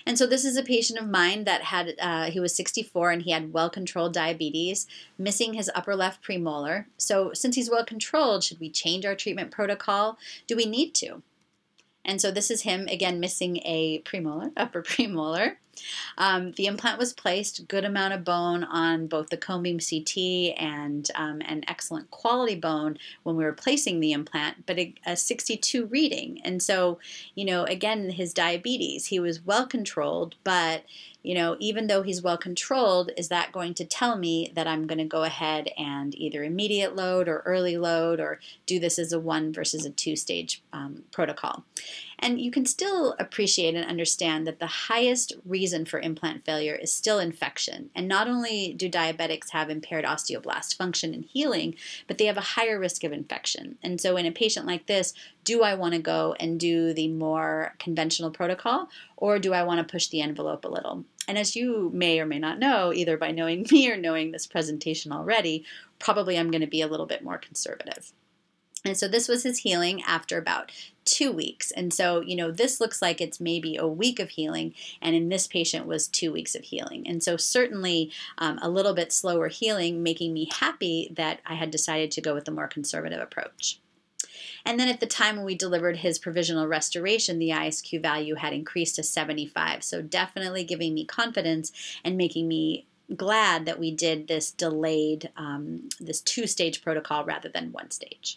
And so this is a patient of mine that had, he was 64 and he had well-controlled diabetes, missing his upper left premolar. So since he's well-controlled, should we change our treatment protocol? Do we need to? And so this is him, again, missing a premolar, upper premolar. The implant was placed, good amount of bone on both the cone beam CT and an excellent quality bone when we were placing the implant, but a 62 reading. And so, again, his diabetes, he was well controlled, but even though he's well controlled, is that going to tell me that I'm going to go ahead and either immediate load or early load or do this as a 1 versus a 2-stage protocol? And you can still appreciate and understand that the highest reason for implant failure is still infection. And not only do diabetics have impaired osteoblast function and healing, but they have a higher risk of infection. And so in a patient like this, do I want to go and do the more conventional protocol, or do I want to push the envelope a little? And as you may or may not know, either by knowing me or knowing this presentation already, probably I'm going to be a little bit more conservative. And so this was his healing after about 2 weeks. And so, this looks like it's maybe a week of healing, and in this patient was 2 weeks of healing. And so certainly a little bit slower healing, making me happy that I had decided to go with the more conservative approach. And then at the time when we delivered his provisional restoration, the ISQ value had increased to 75. So definitely giving me confidence and making me glad that we did this delayed, this 2-stage protocol rather than 1 stage.